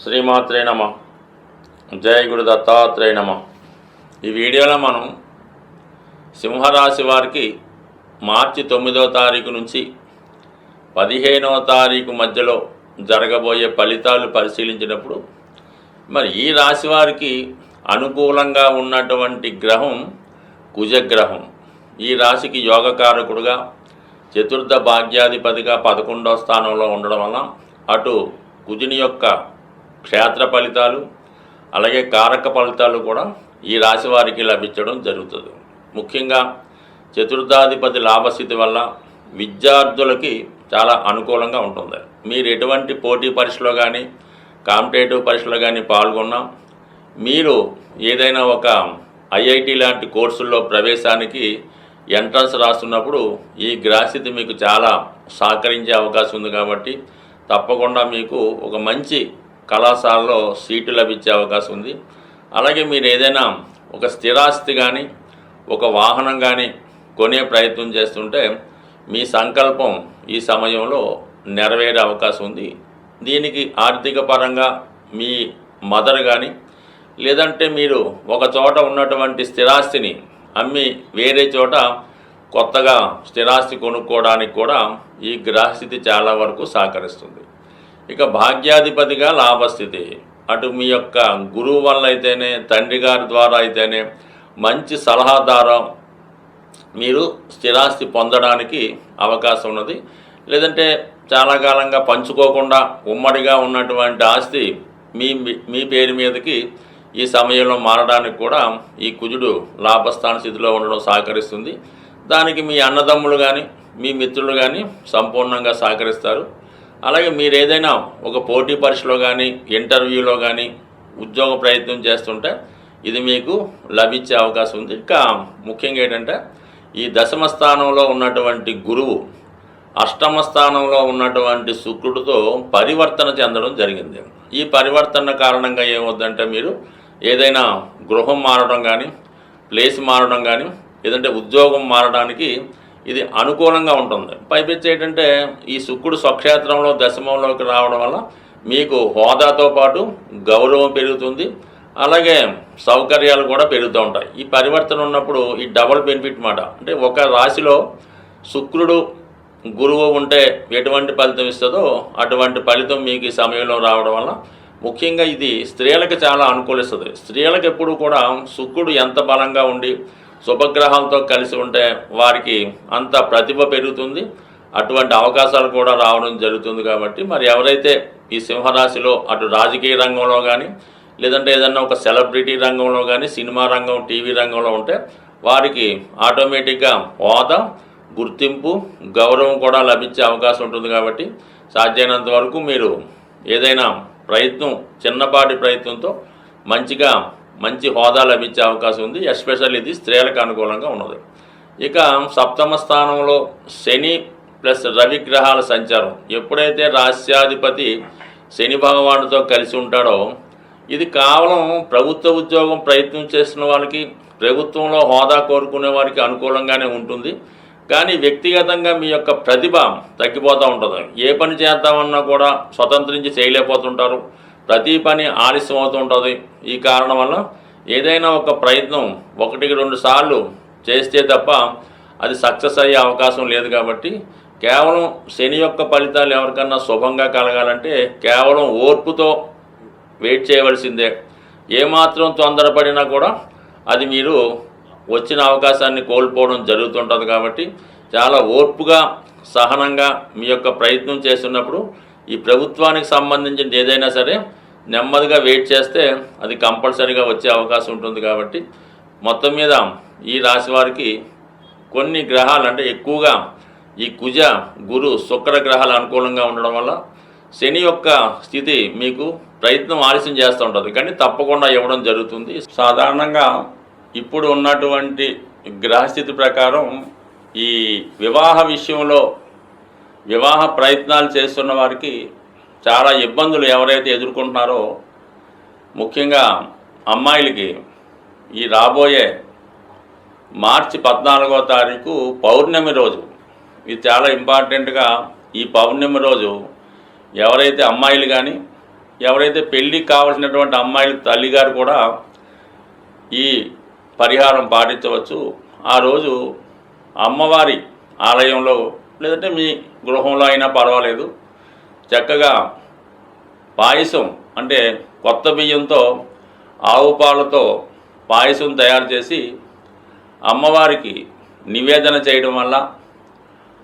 శ్రీమాత్రే నమ. జయ గురు దత్తాత్రేయ నమ. ఈ వీడియోలో మనం సింహరాశి వారికి మార్చి 9వ తారీఖు నుంచి 15వ తారీఖు మధ్యలో జరగబోయే ఫలితాలు పరిశీలించినప్పుడు మరి ఈ రాశి వారికి అనుకూలంగా ఉన్నటువంటి గ్రహం కుజగ్రహం. ఈ రాశికి యోగకారకుడుగా చతుర్థ భాగ్యాధిపతిగా 11వ స్థానంలో ఉండడం వల్ల అటు కుజుని యొక్క క్షేత్ర ఫలితాలు అలాగే కారక ఫలితాలు కూడా ఈ రాశి వారికి లభించడం జరుగుతుంది. ముఖ్యంగా చతుర్థాధిపతి లాభస్థితి వల్ల విద్యార్థులకి చాలా అనుకూలంగా ఉంటుంది. మీరు ఎటువంటి పోటీ పరీక్షలో కానీ కాంపిటేటివ్ పరీక్షలో కానీ పాల్గొన్నా, మీరు ఏదైనా ఒక ఐఐటి లాంటి కోర్సుల్లో ప్రవేశానికి ఎంట్రన్స్ రాస్తున్నప్పుడు ఈ గ్రహస్థితి మీకు చాలా సహకరించే అవకాశం ఉంది. కాబట్టి తప్పకుండా మీకు ఒక మంచి కళాశాలలో సీటు లభించే అవకాశం ఉంది. అలాగే మీరు ఏదైనా ఒక స్థిరాస్తి కానీ ఒక వాహనం కానీ కొనే ప్రయత్నం చేస్తుంటే మీ సంకల్పం ఈ సమయంలో నెరవేరే అవకాశం ఉంది. దీనికి ఆర్థిక పరంగా మీ మదర్ కానీ లేదంటే మీరు ఒక చోట ఉన్నటువంటి స్థిరాస్తిని అమ్మి వేరే చోట కొత్తగా స్థిరాస్తి కొనుక్కోవడానికి కూడా ఈ గ్రహస్థితి చాలా వరకు సహకరిస్తుంది. ఇక భాగ్యాధిపతిగా లాభస్థితి, అటు మీ యొక్క గురువు వల్ల అయితేనే తండ్రి గారి ద్వారా అయితేనే మంచి సలహా ద్వారా మీరు స్థిరాస్తి పొందడానికి అవకాశం ఉన్నది. లేదంటే చాలా కాలంగా పంచుకోకుండా ఉమ్మడిగా ఉన్నటువంటి ఆస్తి మీ పేరు మీదకి ఈ సమయంలో మారడానికి కూడా ఈ కుజుడు లాభస్థాన స్థితిలో ఉండడం సహకరిస్తుంది. దానికి మీ అన్నదమ్ములు కానీ మీ మిత్రులు కానీ సంపూర్ణంగా సహకరిస్తారు. అలాగే మీరు ఏదైనా ఒక పోటీ పరీక్షలో కానీ ఇంటర్వ్యూలో కానీ ఉద్యోగ ప్రయత్నం చేస్తుంటే ఇది మీకు లభించే అవకాశం ఉంది. ఇంకా ముఖ్యంగా ఏంటంటే ఈ దశమ స్థానంలో ఉన్నటువంటి గురువు అష్టమ స్థానంలో ఉన్నటువంటి శుక్రుడితో పరివర్తన చెందడం జరిగింది. ఈ పరివర్తన కారణంగా ఏమవుద్దంటే మీరు ఏదైనా గృహం మారడం కానీ ప్లేస్ మారడం కానీ లేదంటే ఉద్యోగం మారడానికి ఇది అనుకూలంగా ఉంటుంది. పైపెచ్చి ఏంటంటే ఈ శుక్రుడు స్వక్షేత్రంలో దశమంలోకి రావడం వల్ల మీకు హోదాతో పాటు గౌరవం పెరుగుతుంది. అలాగే సౌకర్యాలు కూడా పెరుగుతూ ఉంటాయి. ఈ పరివర్తన ఉన్నప్పుడు ఈ డబుల్ బెనిఫిట్ మాట. అంటే ఒక రాశిలో శుక్రుడు గురువు ఉంటే ఎటువంటి ఫలితం ఇస్తుందో అటువంటి ఫలితం మీకు ఈ సమయంలో రావడం వల్ల ముఖ్యంగా ఇది స్త్రీలకు చాలా అనుకూలిస్తుంది. స్త్రీలకు ఎప్పుడు కూడా శుక్రుడు ఎంత బలంగా ఉండి శుభగ్రహాలతో కలిసి ఉంటే వారికి అంత ప్రతిభ పెరుగుతుంది. అటువంటి అవకాశాలు కూడా రావడం జరుగుతుంది. కాబట్టి మరి ఎవరైతే ఈ సింహరాశిలో అటు రాజకీయ రంగంలో కానీ లేదంటే ఏదన్నా ఒక సెలబ్రిటీ రంగంలో కానీ సినిమా రంగం టీవీ రంగంలో ఉంటే వారికి ఆటోమేటిక్గా హోదా గుర్తింపు గౌరవం కూడా లభించే అవకాశం ఉంటుంది. కాబట్టి సాధ్యమైనంత వరకు మీరు ఏదైనా ప్రయత్నం చిన్నపాటి ప్రయత్నంతో మంచి హోదా లభించే అవకాశం ఉంది. ఎస్పెషల్ ఇది స్త్రీలకు అనుకూలంగా ఉన్నది. ఇక సప్తమ స్థానంలో శని ప్లస్ రవి గ్రహాల సంచారం ఎప్పుడైతే రాశ్యాధిపతి శని భగవానుడితో కలిసి ఉంటాడో ఇది కేవలం ప్రభుత్వ ఉద్యోగం ప్రయత్నం చేస్తున్న వాళ్ళకి ప్రభుత్వంలో హోదా కోరుకునే వారికి అనుకూలంగానే ఉంటుంది. కానీ వ్యక్తిగతంగా మీ యొక్క ప్రతిభ తగ్గిపోతూ ఉంటుంది. ఏ పని చేద్దామన్నా కూడా స్వతంత్రించి చేయలేకపోతుంటారు. ప్రతి పని ఆలస్యం అవుతూ ఉంటుంది. ఈ కారణం వల్ల ఏదైనా ఒక ప్రయత్నం 1-2 సార్లు చేస్తే తప్ప అది సక్సెస్ అయ్యే అవకాశం లేదు. కాబట్టి కేవలం శని యొక్క ఫలితాలు ఎవరికన్నా శుభంగా కలగాలంటే కేవలం ఓర్పుతో వెయిట్ చేయవలసిందే. ఏమాత్రం తొందరపడినా కూడా అది మీరు వచ్చిన అవకాశాన్ని కోల్పోవడం జరుగుతుంటుంది. కాబట్టి చాలా ఓర్పుగా సహనంగా మీ యొక్క ప్రయత్నం చేస్తున్నప్పుడు ఈ ప్రభుత్వానికి సంబంధించిన ఏదైనా సరే నెమ్మదిగా వెయిట్ చేస్తే అది కంపల్సరీగా వచ్చే అవకాశం ఉంటుంది. కాబట్టి మొత్తం మీద ఈ రాశి వారికి కొన్ని గ్రహాలు అంటే ఎక్కువగా ఈ కుజ గురు శుక్ర గ్రహాలు అనుకూలంగా ఉండడం వల్ల శని యొక్క స్థితి మీకు ప్రయత్నం ఆలస్యం చేస్తూ ఉంటుంది. కానీ తప్పకుండా ఇవ్వడం జరుగుతుంది. సాధారణంగా ఇప్పుడు ఉన్నటువంటి గ్రహస్థితి ప్రకారం ఈ వివాహ విషయంలో వివాహ ప్రయత్నాలు చేస్తున్న వారికి చాలా ఇబ్బందులు ఎవరైతే ఎదుర్కొంటున్నారో ముఖ్యంగా అమ్మాయిలకి ఈ రాబోయే మార్చి 14వ తారీఖు పౌర్ణమి రోజు ఇది చాలా ఇంపార్టెంట్గా ఈ పౌర్ణమి రోజు ఎవరైతే అమ్మాయిలు కానీ ఎవరైతే పెళ్ళికి కావాల్సినటువంటి అమ్మాయిల తల్లిగారు కూడా ఈ పరిహారం పాటించవచ్చు. ఆ రోజు అమ్మవారి ఆలయంలో లేదంటే మీ గృహంలో అయినా పర్వాలేదు, చక్కగా పాయసం అంటే కొత్త బియ్యంతో ఆవు పాలతో పాయసం తయారు చేసి అమ్మవారికి నివేదన చేయడం వల్ల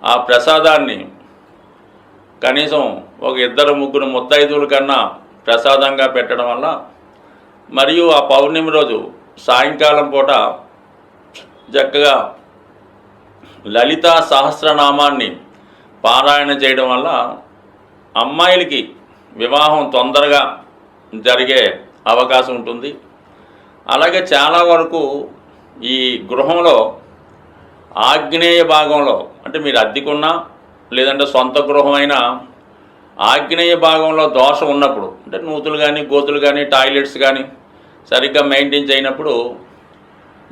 ఆ ప్రసాదాన్ని కనీసం ఒక 2-3 ముత్తైదువుల కన్నా ప్రసాదంగా పెట్టడం వల్ల, మరియు ఆ పౌర్ణమి రోజు సాయంకాలం పూట చక్కగా లలితా సహస్రనామాన్ని పారాయణ చేయడం వల్ల అమ్మాయిలకి వివాహం తొందరగా జరిగే అవకాశం ఉంటుంది. అలాగే చాలా వరకు ఈ గృహంలో ఆగ్నేయ భాగంలో, అంటే మీరు అద్దెకున్నా లేదంటే సొంత గృహమైనా ఆగ్నేయ భాగంలో దోషం ఉన్నప్పుడు, అంటే నూతులు కానీ గోతులు కానీ టాయిలెట్స్ కానీ సరిగ్గా మెయింటైన్ చేయనప్పుడు,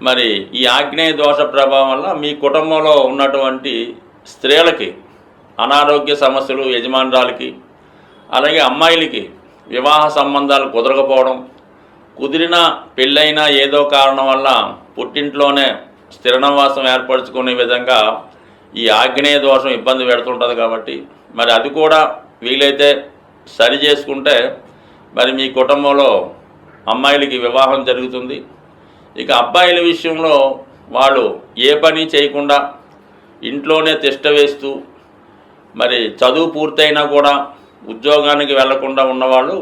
మరి ఈ ఆగ్నేయ దోష ప్రభావం వల్ల మీ కుటుంబంలో ఉన్నటువంటి స్త్రీలకి అనారోగ్య సమస్యలు, యజమానురాలకి అలాగే అమ్మాయిలకి వివాహ సంబంధాలు కుదరకపోవడం, కుదిరిన పెళ్ళైనా ఏదో కారణం వల్ల పుట్టింట్లోనే స్థిర నివాసం ఏర్పరచుకునే విధంగా ఈ ఆగ్నేయ దోషం ఇబ్బంది పెడుతుంటుంది. కాబట్టి మరి అది కూడా వీలైతే సరి చేసుకుంటే మరి మీ కుటుంబంలో అమ్మాయిలకి వివాహం జరుగుతుంది. ఇక అబ్బాయిల విషయంలో వాళ్ళు ఏ పని చేయకుండా ఇంట్లోనే తిష్ట వేస్తూ మరి చదువు పూర్తయినా కూడా ఉద్యోగానికి వెళ్లకుండా ఉన్నవాళ్ళు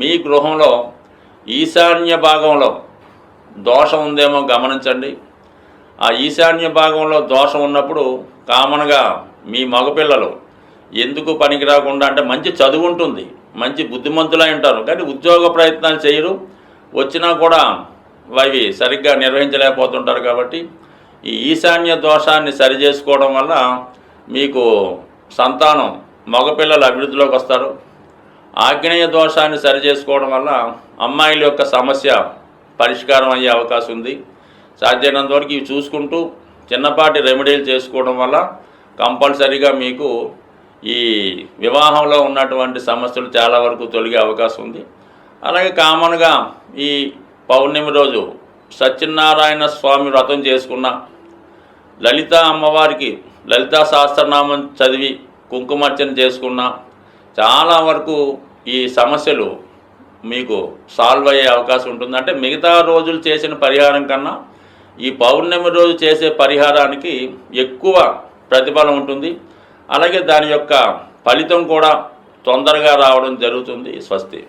మీ గృహంలో ఈశాన్య భాగంలో దోషం ఉందేమో గమనించండి. ఆ ఈశాన్య భాగంలో దోషం ఉన్నప్పుడు కామన్గా మీ మగపిల్లలు ఎందుకు పనికి రాకుండా, అంటే మంచి చదువు ఉంటుంది, మంచి బుద్ధిమంతులై ఉంటారు, కానీ ఉద్యోగ ప్రయత్నాలు చేయరు, వచ్చినా కూడా అవి సరిగ్గా నిర్వహించలేకపోతుంటారు. కాబట్టి ఈ ఈశాన్య దోషాన్ని సరి చేసుకోవడం వల్ల మీకు సంతానం మగపిల్లలు అభివృద్ధిలోకి వస్తారు. ఆగ్నేయ దోషాన్ని సరి చేసుకోవడం వల్ల అమ్మాయిల యొక్క సమస్య పరిష్కారం అయ్యే అవకాశం ఉంది. సాధ్యమైనంత వరకు ఇవి చూసుకుంటూ చిన్నపాటి రెమెడీలు చేసుకోవడం వల్ల కంపల్సరీగా మీకు ఈ వివాహంలో ఉన్నటువంటి సమస్యలు చాలా వరకు తొలగే అవకాశం ఉంది. అలాగే కామన్గా ఈ పౌర్ణమి రోజు సత్యనారాయణ స్వామి వ్రతం చేసుకున్న, లలితా అమ్మవారికి లలితా సహస్రనామం చదివి కుంకుమార్చన చేసుకున్న చాలా వరకు ఈ సమస్యలు మీకు సాల్వ్ అయ్యే అవకాశం ఉంటుంది. అంటే మిగతా రోజులు చేసిన పరిహారం కన్నా ఈ పౌర్ణమి రోజు చేసే పరిహారానికి ఎక్కువ ప్రతిఫలం ఉంటుంది. అలాగే దాని యొక్క ఫలితం కూడా తొందరగా రావడం జరుగుతుంది. స్వస్తి.